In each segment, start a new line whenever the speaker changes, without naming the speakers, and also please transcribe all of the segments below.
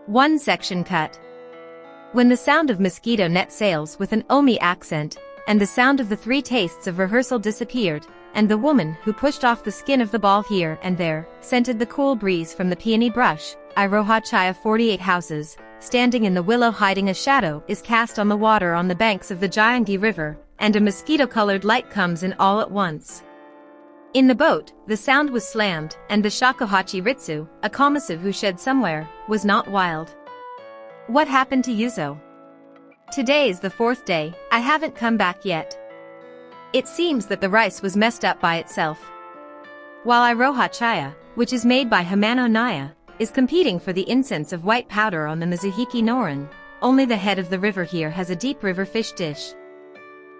One section cut. When the sound of mosquito net sails with an Omi accent, and the sound of the three tastes of rehearsal disappeared, and the woman who pushed off the skin of the ball here and there, scented the cool breeze from the peony brush, Iroha Chaya 48 houses, standing in the willow hiding a shadow is cast on the water on the banks of the Jiangi River, and a mosquito-colored light comes in all at once. In the boat, the sound was slammed, and the shakuhachi ritsu, a komatsu who shed somewhere, was not wild. What happened to Yuzo? Today is the 4th day, I haven't come back yet. It seems that the rice was messed up by itself. While Iroha Chaya, which is made by Hamano Naya, is competing for the incense of white powder on the Mizuhiki Norin, only the head of the river here has a deep river fish dish.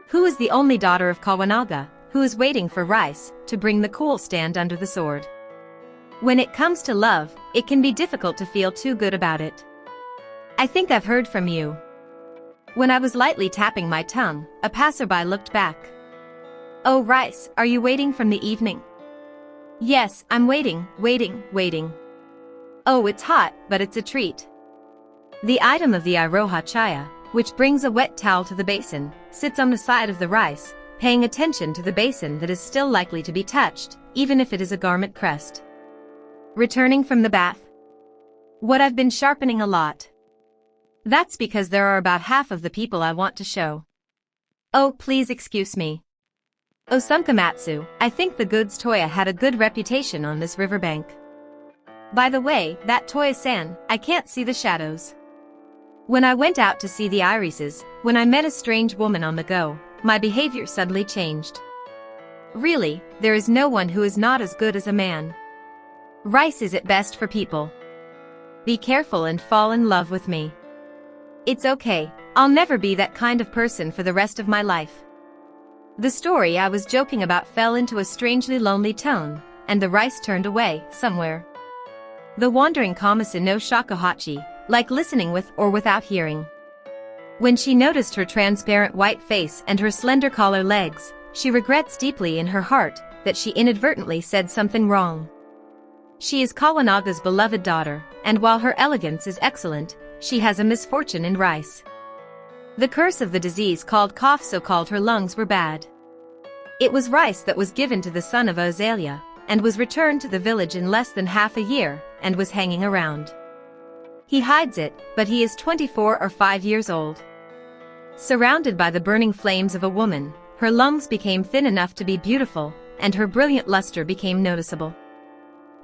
Who is the only daughter of Kawanaga, who is waiting for rice, to bring the cool stand under the sword. When it comes to love, it can be difficult to feel too good about it. I think I've heard from you. When I was lightly tapping my tongue, a passerby looked back. Oh rice, are you waiting from the evening? Yes, I'm waiting. Oh it's hot, but it's a treat. The item of the Iroha Chaya, which brings a wet towel to the basin, sits on the side of the rice, paying attention to the basin that is still likely to be touched, even if it is a garment crest. Returning from the bath? What I've been sharpening a lot. That's because there are about half of the people I want to show. Oh, please excuse me. Osunkamatsu, I think the goods Toya had a good reputation on this riverbank. By the way, that Toya-san, I can't see the shadows. When I went out to see the irises, when I met a strange woman on the go, my behavior suddenly changed. Really, there is no one who is not as good as a man. Rice is at best for people. Be careful and fall in love with me. It's okay, I'll never be that kind of person for the rest of my life. The story I was joking about fell into a strangely lonely tone, and the rice turned away, somewhere. The wandering komatsu no shakuhachi, like listening with or without hearing. When she noticed her transparent white face and her slender collar legs, she regrets deeply in her heart that she inadvertently said something wrong. She is Kawanaga's beloved daughter, and while her elegance is excellent, she has a misfortune in rice. The curse of the disease called cough so-called her lungs were bad. It was rice that was given to the son of Azalea, and was returned to the village in less than half a year, and was hanging around. He hides it, but he is 24 or 5 years old. Surrounded by the burning flames of a woman, her lungs became thin enough to be beautiful, and her brilliant luster became noticeable.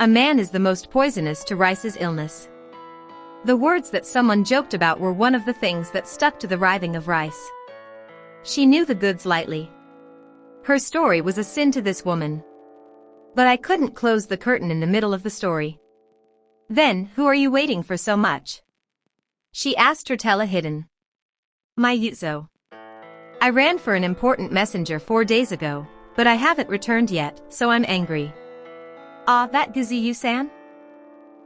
A man is the most poisonous to rice's illness. The words that someone joked about were one of the things that stuck to the writhing of rice. She knew the goods lightly. Her story was a sin to this woman. But I couldn't close the curtain in the middle of the story. Then, who are you waiting for so much? She asked her tela hidden. My Yuzo. I ran for an important messenger 4 days ago, but I haven't returned yet, so I'm angry. Ah, that Guziyu-san?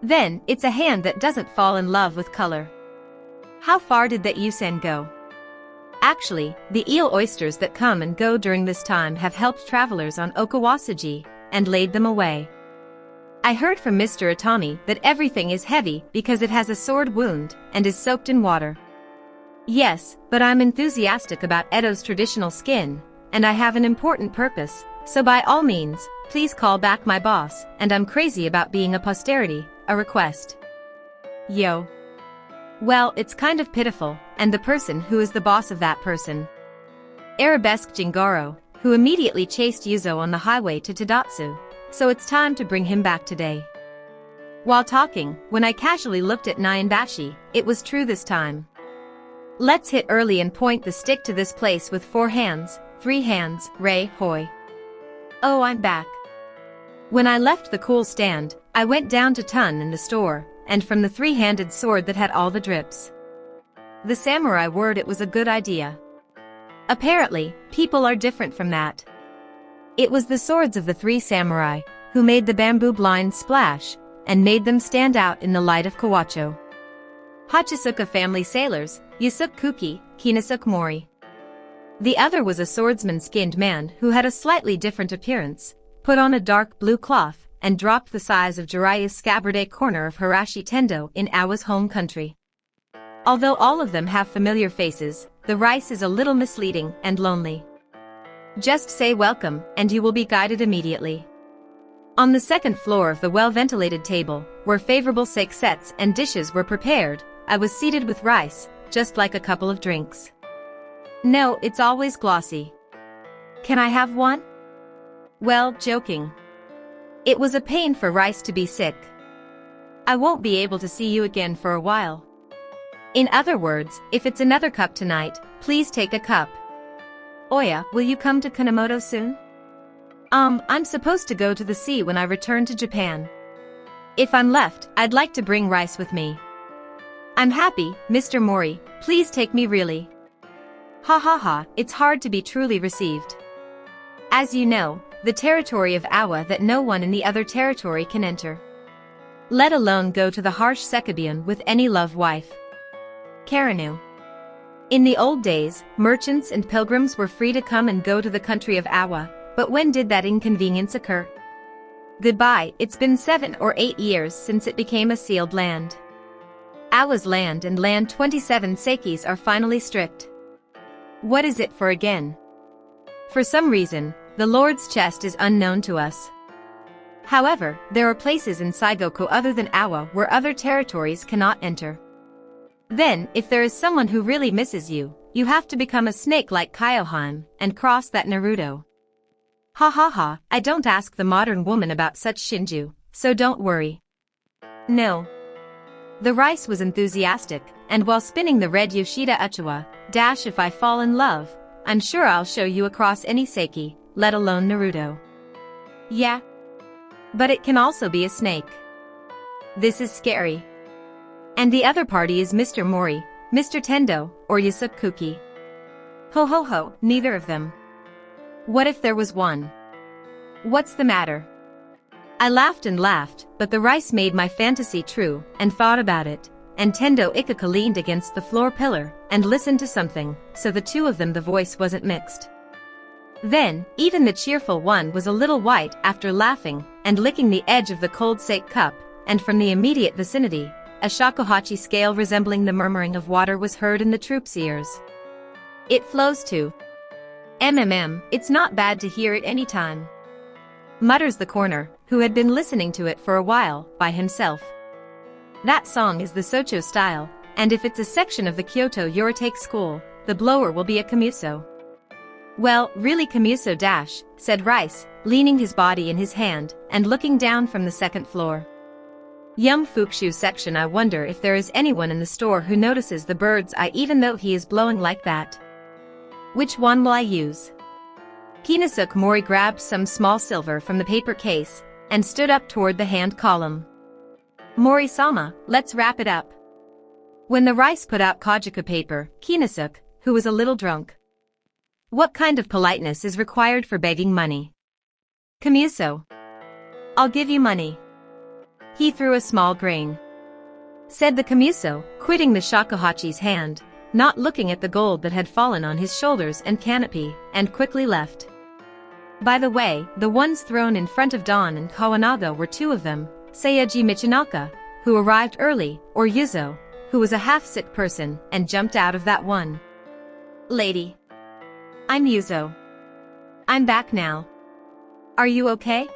Then, it's a hand that doesn't fall in love with color. How far did that Yusen go? Actually, the eel oysters that come and go during this time have helped travelers on Okawasuji, and laid them away. I heard from Mr. Atami that everything is heavy because it has a sword wound, and is soaked in water. Yes, but I'm enthusiastic about Edo's traditional skin, and I have an important purpose, so by all means, please call back my boss, and I'm crazy about being a posterity, a request. Yo. Well, it's kind of pitiful, and the person who is the boss of that person. Arabesque Jingaro, who immediately chased Yuzo on the highway to Tadatsu, so it's time to bring him back today. While talking, when I casually looked at Nyanbashi, it was true this time. Let's hit early and point the stick to this place with 4 hands, 3 hands, Ray, hoy. Oh, I'm back. When I left the cool stand, I went down to Tun in the store, and from the 3-handed sword that had all the drips. The samurai word it was a good idea. Apparently, people are different from that. It was the swords of the 3 samurai, who made the bamboo blinds splash, and made them stand out in the light of Kawacho. Hachisuka family sailors, Yasuk Kuki, Kinasuk Mori. The other was a swordsman-skinned man who had a slightly different appearance, put on a dark blue cloth, and dropped the size of Jiraiya's scabbarded corner of Hirashi Tendo in Awa's home country. Although all of them have familiar faces, the rice is a little misleading and lonely. Just say welcome, and you will be guided immediately. On the second floor of the well-ventilated table, where favorable sake sets and dishes were prepared, I was seated with rice, just like a couple of drinks. No, it's always glossy. Can I have one? Well, joking. It was a pain for Rice to be sick. I won't be able to see you again for a while. In other words, if it's another cup tonight, please take a cup. Oya, will you come to Kunamoto soon? I'm supposed to go to the sea when I return to Japan. If I'm left, I'd like to bring Rice with me. I'm happy, Mr. Mori, please take me really. Ha ha ha, it's hard to be truly received. As you know, the territory of Awa that no one in the other territory can enter. Let alone go to the harsh Sekabion with any love wife. Karanu. In the old days, merchants and pilgrims were free to come and go to the country of Awa, but when did that inconvenience occur? Goodbye, it's been 7 or 8 years since it became a sealed land. Awa's land and land 27 Seikis are finally stripped. What is it for again? For some reason, the Lord's chest is unknown to us. However, there are places in Saigoku other than Awa where other territories cannot enter. Then, if there is someone who really misses you, you have to become a snake like Kyohan and cross that Naruto. Ha ha ha, I don't ask the modern woman about such shinju, so don't worry. No. The rice was enthusiastic, and while spinning the red Yoshida Uchiwa, dash if I fall in love, I'm sure I'll show you across any Seiki, let alone Naruto. Yeah. But it can also be a snake. This is scary. And the other party is Mr. Mori, Mr. Tendo, or Yasukuki. Ho ho ho, neither of them. What if there was one? What's the matter? I laughed and laughed, but the rice made my fantasy true, and thought about it, and Tendo Ikaka leaned against the floor pillar, and listened to something, so the two of them the voice wasn't mixed. Then, even the cheerful one was a little white after laughing, and licking the edge of the cold sake cup, and from the immediate vicinity, a shakuhachi scale resembling the murmuring of water was heard in the troops' ears. It flows too. It's not bad to hear it any time. Mutters the corner, who had been listening to it for a while, by himself. That song is the Socho style, and if it's a section of the Kyoto Yoritake school, the blower will be a Kamuso. Well, really Kamuso dash, said Rice, leaning his body in his hand, and looking down from the second floor. Yum Fukushu section. I wonder if there is anyone in the store who notices the bird's eye even though he is blowing like that. Which one will I use? Kinasuk Mori grabbed some small silver from the paper case, and stood up toward the hand column. Mori-sama, let's wrap it up. When the rice put out Kojika paper, Kinasuk, who was a little drunk. What kind of politeness is required for begging money? Kamuso. I'll give you money. He threw a small grain. Said the Kamuso, quitting the shakuhachi's hand, not looking at the gold that had fallen on his shoulders and canopy, and quickly left. By the way, the ones thrown in front of Don and Kawanaga were two of them, Seiji Michinaka, who arrived early, or Yuzo, who was a half-sick person, and jumped out of that one. Lady. I'm Yuzo. I'm back now. Are you okay?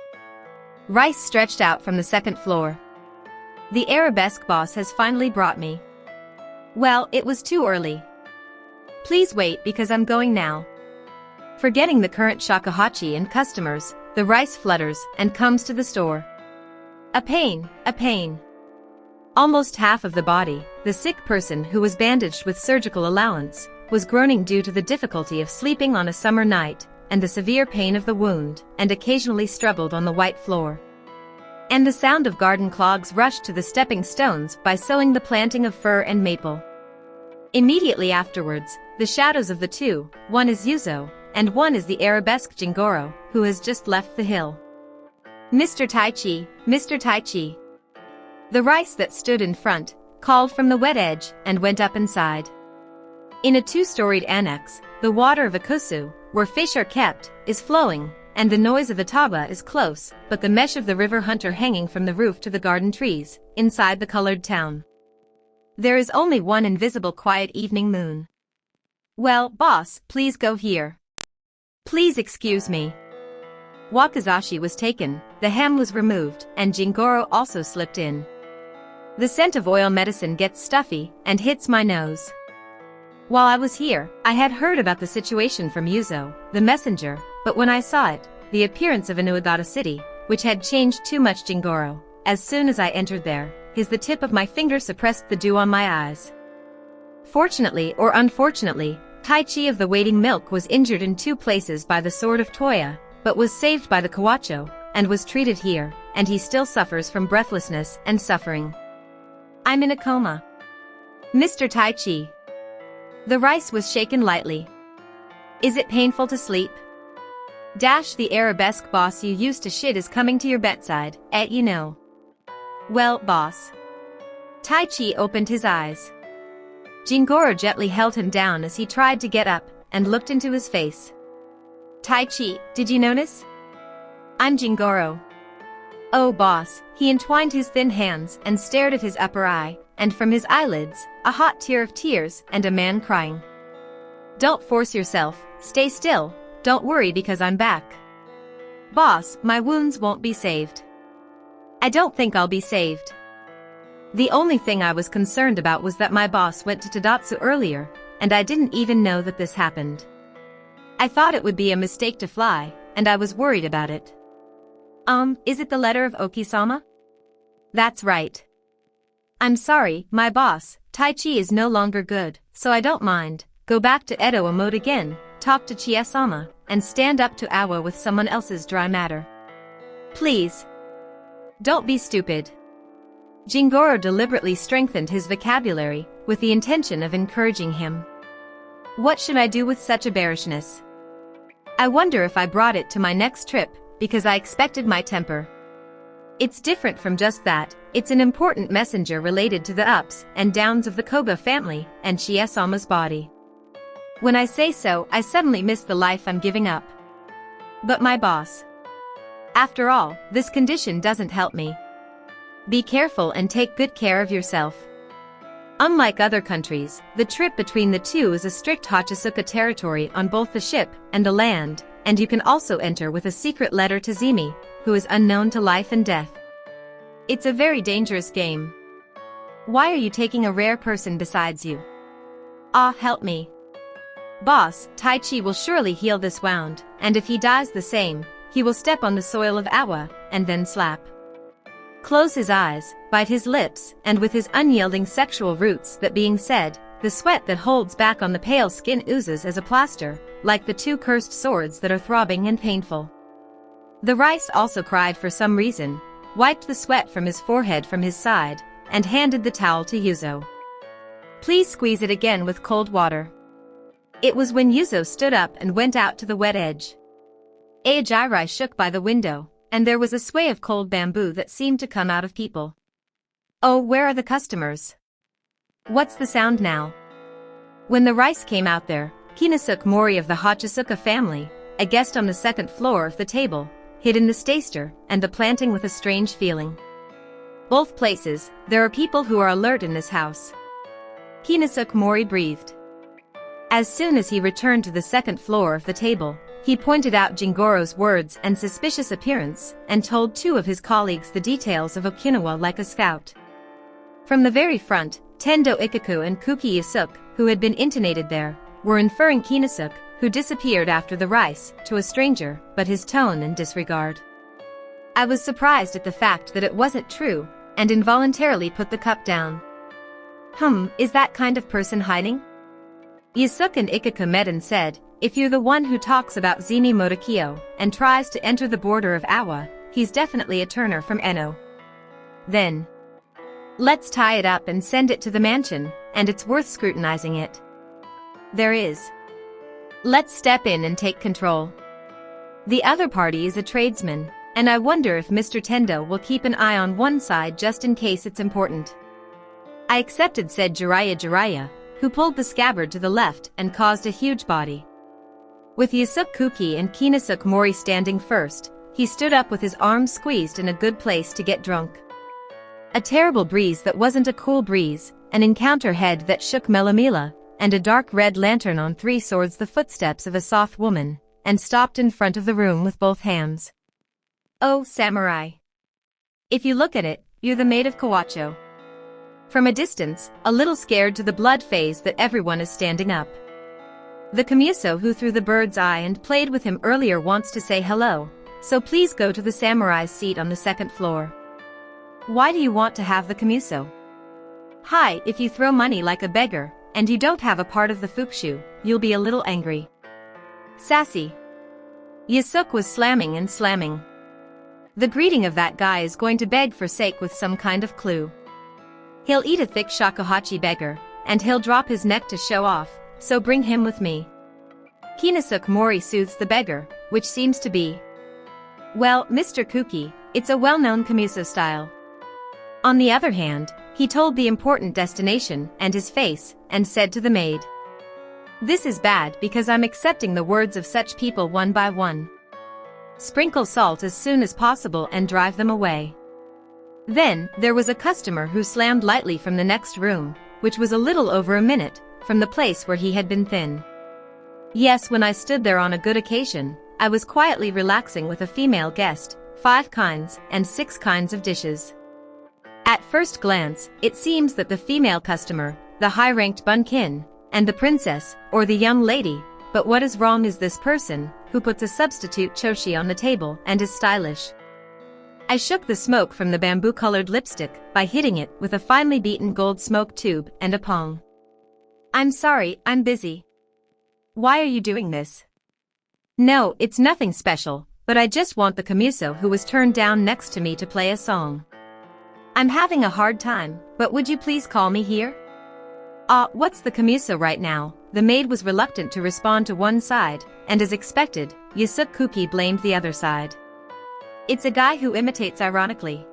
Rice stretched out from the second floor. The arabesque boss has finally brought me. Well, it was too early. Please wait because I'm going now. Forgetting the current shakuhachi and customers, the rice flutters and comes to the store. A pain, a pain. Almost half of the body, the sick person who was bandaged with surgical allowance, was groaning due to the difficulty of sleeping on a summer night, and the severe pain of the wound, and occasionally struggled on the white floor. And the sound of garden clogs rushed to the stepping stones by sowing the planting of fir and maple. Immediately afterwards, the shadows of the two, one is Yuzo, and one is the arabesque Jingoro, who has just left the hill. Mr. Taichi, Mr. Taichi. The rice that stood in front, called from the wet edge, and went up inside. In a two-storied annex, the water of Ikusu, where fish are kept, is flowing, and the noise of the taba is close, but the mesh of the river hunter hanging from the roof to the garden trees, inside the colored town. There is only one invisible quiet evening moon. Well, boss, please go here. Please excuse me. Wakizashi was taken, the ham was removed, and Jingoro also slipped in. The scent of oil medicine gets stuffy and hits my nose. While I was here, I had heard about the situation from Yuzo, the messenger, but when I saw it, the appearance of Inuagata City, which had changed too much Jingoro, as soon as I entered there, the tip of my finger suppressed the dew on my eyes. Fortunately or unfortunately, Taichi of the waiting milk was injured in 2 places by the sword of Toya, but was saved by the Kawacho, and was treated here, and he still suffers from breathlessness and suffering. I'm in a coma. Mr. Taichi. The rice was shaken lightly. Is it painful to sleep? The arabesque boss you used to shit is coming to your bedside, you know. Well, boss. Taichi opened his eyes. Jingoro gently held him down as he tried to get up, and looked into his face. Taichi, did you notice? I'm Jingoro. Oh, boss, he entwined his thin hands and stared at his upper eye, and from his eyelids, a hot tear of tears and a man crying. Don't force yourself, stay still, don't worry because I'm back. Boss, my wounds won't be saved. I don't think I'll be saved. The only thing I was concerned about was that my boss went to Tadatsu earlier, and I didn't even know that this happened. I thought it would be a mistake to fly, and I was worried about it. Is it the letter of Oki-sama? That's right. I'm sorry, my boss, Taichi is no longer good, so I don't mind. Go back to Edo mode again, talk to Chie-sama, and stand up to Awa with someone else's dry matter. Please. Don't be stupid. Jingoro deliberately strengthened his vocabulary, with the intention of encouraging him. What should I do with such a bearishness? I wonder if I brought it to my next trip, because I expected my temper. It's different from just that, it's an important messenger related to the ups and downs of the Koga family and Chie-sama's body. When I say so, I suddenly miss the life I'm giving up. But my boss. After all, this condition doesn't help me. Be careful and take good care of yourself. Unlike other countries, the trip between the two is a strict Hachisuka territory on both the ship and the land, and you can also enter with a secret letter to Zimi, who is unknown to life and death. It's a very dangerous game. Why are you taking a rare person besides you? Ah, help me. Boss, Taichi will surely heal this wound, and if he dies the same, he will step on the soil of Awa, and then slap. Close his eyes, bite his lips, and with his unyielding sexual roots that being said, the sweat that holds back on the pale skin oozes as a plaster, like the 2 cursed swords that are throbbing and painful. The rice also cried for some reason, wiped the sweat from his forehead from his side, and handed the towel to Yuzo. Please squeeze it again with cold water. It was when Yuzo stood up and went out to the wet edge. Eiji shook by the window, and there was a sway of cold bamboo that seemed to come out of people. Oh, where are the customers? What's the sound now? When the rice came out there, Kinosuke Mori of the Hachisuka family, a guest on the 2nd floor of the table, hid in the staster and the planting with a strange feeling. Both places, there are people who are alert in this house. Kinosuke Mori breathed. As soon as he returned to the 2nd floor of the table, he pointed out Jingoro's words and suspicious appearance, and told 2 of his colleagues the details of Okinawa like a scout. From the very front, Tendo Ikaku and Kuki Yusuke, who had been intonated there, were inferring Kinosuke, who disappeared after the rice, to a stranger, but his tone and disregard. I was surprised at the fact that it wasn't true, and involuntarily put the cup down. Is that kind of person hiding? Yusuke and Ikaku met and said, if you're the one who talks about Zimi Motokiyo, and tries to enter the border of Awa, he's definitely a turner from Eno. Then. Let's tie it up and send it to the mansion, and it's worth scrutinizing it. There is. Let's step in and take control. The other party is a tradesman, and I wonder if Mr. Tendo will keep an eye on one side just in case it's important. I accepted, said Jiraiya, who pulled the scabbard to the left and caused a huge body. With Yusuke Kuki and Kinosuke Mori standing first, he stood up with his arms squeezed in a good place to get drunk. A terrible breeze that wasn't a cool breeze, an encounter head that shook Melamila, and a dark red lantern on 3 swords, the footsteps of a soft woman, and stopped in front of the room with both hands. Oh, samurai. If you look at it, you're the maid of Kawacho. From a distance, a little scared to the blood phase that everyone is standing up. The Kamuso who threw the bird's eye and played with him earlier wants to say hello, so please go to the samurai's seat on the 2nd floor. Why do you want to have the Kamuso? Hi, if you throw money like a beggar, and you don't have a part of the fukushu, you'll be a little angry. Sassy. Yusuke was slamming and slamming. The greeting of that guy is going to beg for sake with some kind of clue. He'll eat a thick shakuhachi beggar, and he'll drop his neck to show off, so bring him with me. Kinosuke Mori soothes the beggar, which seems to be, well, Mr. Kuki, it's a well-known Kamuso style. On the other hand, he told the important destination and his face, and said to the maid, "This is bad because I'm accepting the words of such people one by one. Sprinkle salt as soon as possible and drive them away." Then, there was a customer who slammed lightly from the next room, which was a little over a minute, from the place where he had been thin. Yes, when I stood there on a good occasion, I was quietly relaxing with a female guest, 5 kinds and 6 kinds of dishes. At first glance, it seems that the female customer, the high-ranked bunkin, and the princess, or the young lady, but what is wrong is this person, who puts a substitute choshi on the table and is stylish. I shook the smoke from the bamboo-colored lipstick by hitting it with a finely beaten gold smoke tube and a pong. "I'm sorry, I'm busy." "Why are you doing this?" "No, it's nothing special, but I just want the Kamuso who was turned down next to me to play a song. I'm having a hard time, but would you please call me here?" What's the Kamuso right now?" The maid was reluctant to respond to one side, and as expected, Yusuke Kuki blamed the other side. "It's a guy who imitates ironically.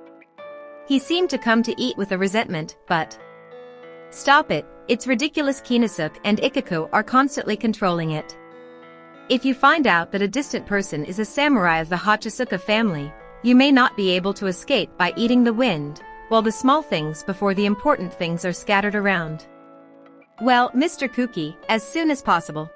He seemed to come to eat with a resentment, but..." "Stop it, it's ridiculous. Kinosuke and Ikiko are constantly controlling it. If you find out that a distant person is a samurai of the Hachisuka family, you may not be able to escape by eating the wind, while the small things before the important things are scattered around." "Well, Mr. Kuki, as soon as possible."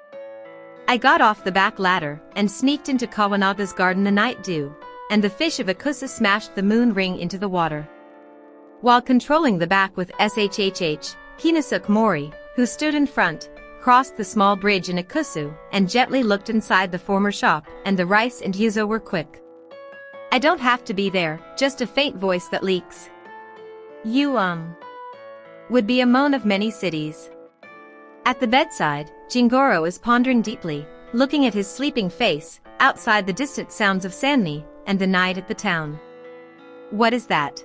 I got off the back ladder and sneaked into Kawanaga's garden. The night dew, and the fish of Ikusa smashed the moon ring into the water. While controlling the back with SHHH, Kinosuke Mori, who stood in front, crossed the small bridge in Ikusu and gently looked inside the former shop, and the rice and yuzu were quick. "I don't have to be there, just a faint voice that leaks. You, would be a moan of many cities." At the bedside, Jingoro is pondering deeply, looking at his sleeping face, outside the distant sounds of Sanmi, and the night at the town. "What is that?"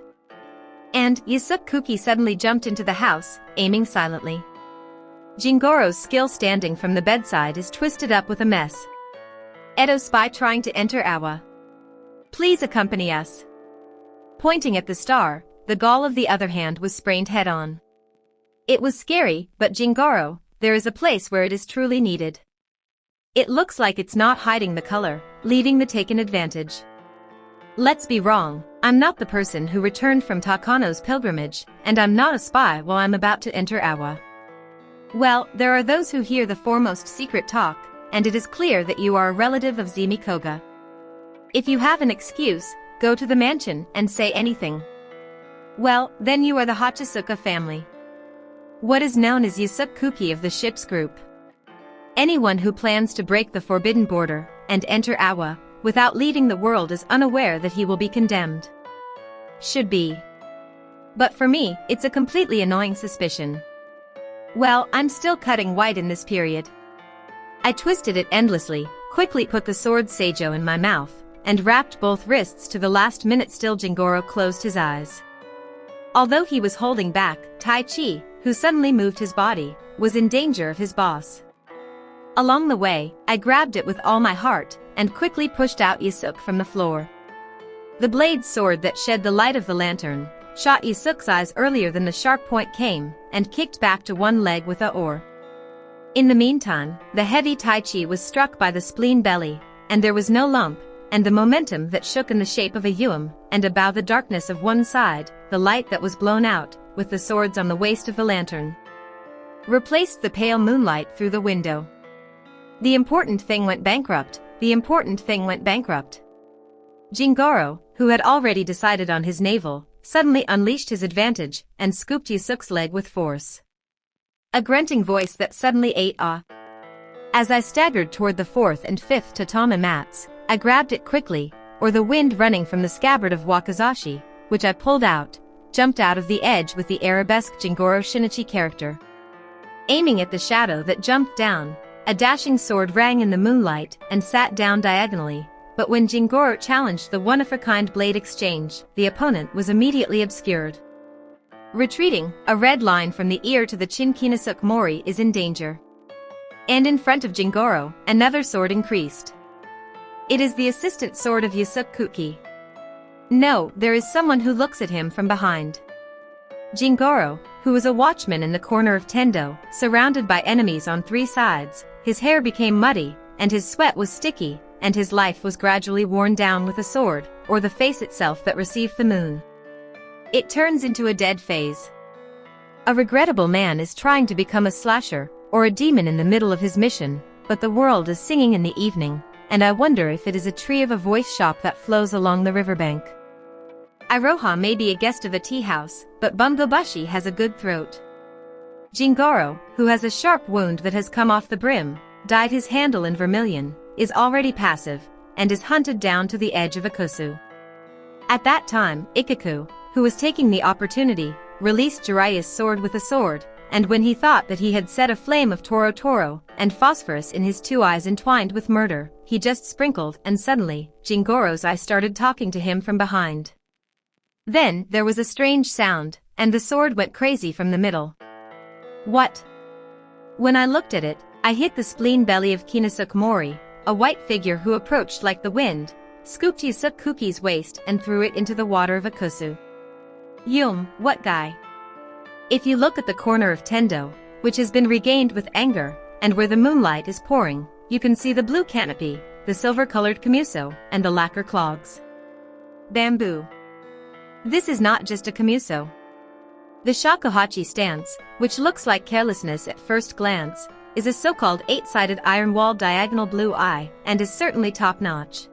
And Yusuke Kuki suddenly jumped into the house, aiming silently. Jingoro's skill standing from the bedside is twisted up with a mess. "Edo spy trying to enter Awa. Please accompany us." Pointing at the star, the gall of the other hand was sprained head-on. It was scary, but Jingoro, there is a place where it is truly needed. It looks like it's not hiding the color, leaving the taken advantage. Let's be wrong, I'm not the person who returned from Takano's pilgrimage, and I'm not a spy while I'm about to enter Awa. Well, there are those who hear the foremost secret talk, and it is clear that you are a relative of Zimi Koga. If you have an excuse, go to the mansion and say anything. Well, then you are the Hachisuka family. What is known as Yusuke Kuki of the ship's group. Anyone who plans to break the forbidden border and enter Awa without leaving the world is unaware that he will be condemned. Should be. But for me, it's a completely annoying suspicion. Well, I'm still cutting white in this period. I twisted it endlessly, quickly put the sword Seijo in my mouth, and wrapped both wrists to the last minute. Still Jingoro closed his eyes. Although he was holding back, Tai Chi, who suddenly moved his body, was in danger of his boss. Along the way, I grabbed it with all my heart, and quickly pushed out Yusuke from the floor. The blade sword that shed the light of the lantern shot Yusuke's eyes earlier than the sharp point came, and kicked back to one leg with a oar. In the meantime, the heavy Tai Chi was struck by the spleen belly, and there was no lump, and the momentum that shook in the shape of a Yuum, and about the darkness of one side, the light that was blown out, with the swords on the waist of the lantern, replaced the pale moonlight through the window. The important thing went bankrupt, the important thing went bankrupt. Jingoro, who had already decided on his navel, suddenly unleashed his advantage, and scooped Yusuke's leg with force. A grunting voice that suddenly ate ah. As I staggered toward the fourth and fifth tatami mats, I grabbed it quickly, or the wind running from the scabbard of wakizashi, which I pulled out, jumped out of the edge with the arabesque Jingoro Shinichi character. Aiming at the shadow that jumped down, a dashing sword rang in the moonlight and sat down diagonally, but when Jingoro challenged the one-of-a-kind blade exchange, the opponent was immediately obscured. Retreating, a red line from the ear to the chin Kinasuke Mori is in danger. And in front of Jingoro, another sword increased. It is the assistant sword of Yusuke Kuki. No, there is someone who looks at him from behind. Jingoro, who was a watchman in the corner of Tendo, surrounded by enemies on three sides, his hair became muddy, and his sweat was sticky, and his life was gradually worn down with a sword, or the face itself that received the moon. It turns into a dead phase. A regrettable man is trying to become a slasher, or a demon in the middle of his mission, but the world is singing in the evening, and I wonder if it is a tree of a voice shop that flows along the riverbank. Iroha may be a guest of a tea house, but Bungobashi has a good throat. Jingoro, who has a sharp wound that has come off the brim, dyed his handle in vermilion, is already passive, and is hunted down to the edge of a kosu. At that time, Ikaku, who was taking the opportunity, released Jiraiya's sword with a sword, and when he thought that he had set a flame of Toro and phosphorus in his two eyes entwined with murder, he just sprinkled, and suddenly, Jingoro's eye started talking to him from behind. Then, there was a strange sound, and the sword went crazy from the middle. What? When I looked at it, I hit the spleen belly of Kinasuke Mori, a white figure who approached like the wind, scooped Yusuke Kuki's waist and threw it into the water of a kosu. Yuum, what guy? If you look at the corner of Tendo, which has been regained with anger, and where the moonlight is pouring, you can see the blue canopy, the silver-colored camuso, and the lacquer clogs. Bamboo. This is not just a camuso. The shakuhachi stance, which looks like carelessness at first glance, is a so-called eight-sided iron-walled diagonal blue eye, and is certainly top-notch.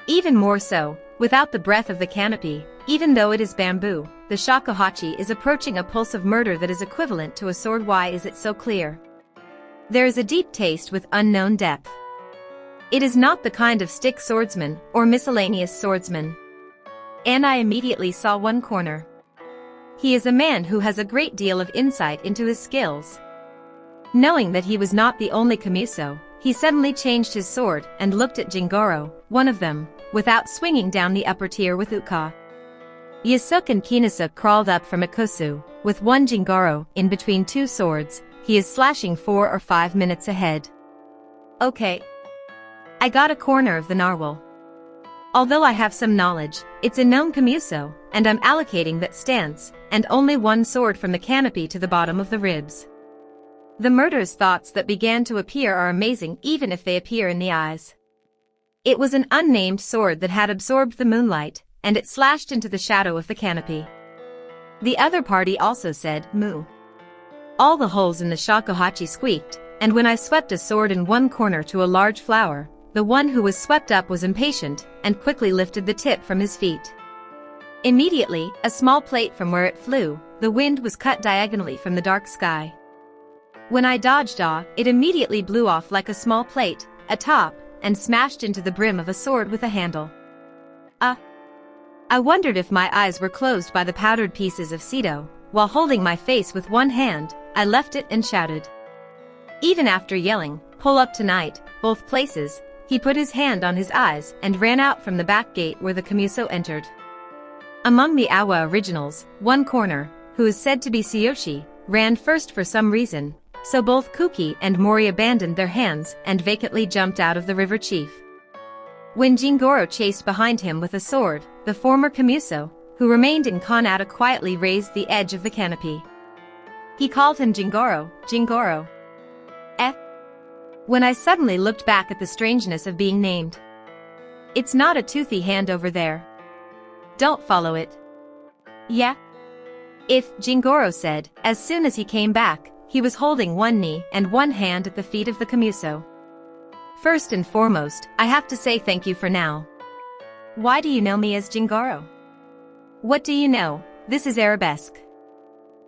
Even more so, without the breadth of the canopy, even though it is bamboo, the shakuhachi is approaching a pulse of murder that is equivalent to a sword. Why is it so clear? There is a deep taste with unknown depth. It is not the kind of stick swordsman or miscellaneous swordsman. And I immediately saw one corner. He is a man who has a great deal of insight into his skills. Knowing that he was not the only camuso, he suddenly changed his sword and looked at Jingoro, one of them, without swinging down the upper tier with Uka. Yusuke and Kinasuke crawled up from a kosu, with one Jingoro in between two swords. He is slashing 4 or 5 minutes ahead. Okay. I got a corner of the narwhal. Although I have some knowledge, it's a known camuso, and I'm allocating that stance, and only one sword from the canopy to the bottom of the ribs. The murderous thoughts that began to appear are amazing even if they appear in the eyes. It was an unnamed sword that had absorbed the moonlight, and it slashed into the shadow of the canopy. The other party also said, "Moo." All the holes in the shakuhachi squeaked, and when I swept a sword in one corner to a large flower, the one who was swept up was impatient, and quickly lifted the tip from his feet. Immediately, a small plate from where it flew, the wind was cut diagonally from the dark sky. When I dodged it immediately blew off like a small plate, atop, and smashed into the brim of a sword with a handle. I wondered if my eyes were closed by the powdered pieces of Cedo. While holding my face with one hand, I left it and shouted. Even after yelling, "Pull up tonight," both places, he put his hand on his eyes and ran out from the back gate where the camuso entered. Among the Awa originals, one corner, who is said to be Tsuyoshi, ran first for some reason, so both Kuki and Mori abandoned their hands and vacantly jumped out of the river chief. When Jingoro chased behind him with a sword, the former camuso, who remained in Kanata, quietly raised the edge of the canopy. He called him Jingoro, Jingoro. when I suddenly looked back at the strangeness of being named. It's not a toothy hand over there. Don't follow it. Yeah? If, Jingoro said, as soon as he came back, he was holding one knee and one hand at the feet of the Kamuso. First and foremost, I have to say thank you for now. Why do you know me as Jingoro? What do you know? This is arabesque.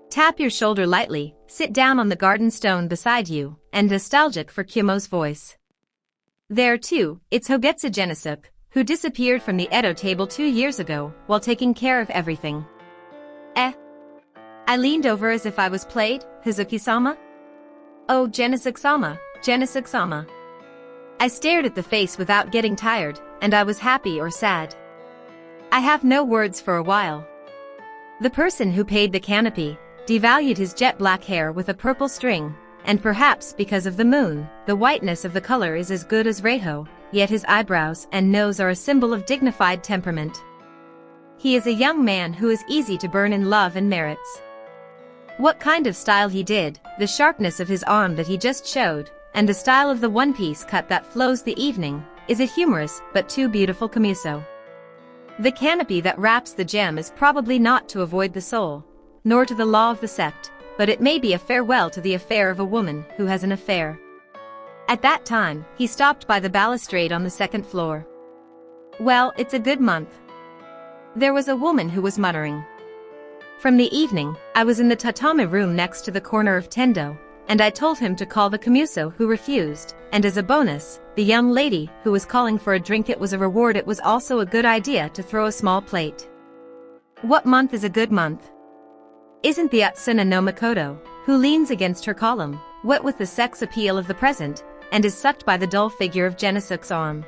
Tap your shoulder lightly, sit down on the garden stone beside you, and nostalgic for Kyomo's voice. There too, it's Hogetsu Genesuk, who disappeared from the Edo table 2 years ago while taking care of everything. I leaned over as if I was played, Hazuki-sama? Oh, Genesuk-sama, Genesuk-sama. I stared at the face without getting tired, and I was happy or sad. I have no words for a while. The person who paid the canopy devalued his jet black hair with a purple string, and perhaps because of the moon, the whiteness of the color is as good as Reiho, yet his eyebrows and nose are a symbol of dignified temperament. He is a young man who is easy to burn in love and merits. What kind of style he did, the sharpness of his arm that he just showed, and the style of the one-piece cut that flows the evening, is a humorous but too beautiful Kamuso. The canopy that wraps the gem is probably not to avoid the soul, nor to the law of the sect, but it may be a farewell to the affair of a woman who has an affair. At that time, he stopped by the balustrade on the second floor. Well, it's a good month. There was a woman who was muttering. From the evening, I was in the tatami room next to the corner of Tendo, and I told him to call the Kamuso who refused, and as a bonus, the young lady who was calling for a drink. It was a reward. It was also a good idea to throw a small plate. What month is a good month? Isn't the Atsuna no Makoto, who leans against her column, wet with the sex appeal of the present, and is sucked by the dull figure of Genesuk's arm.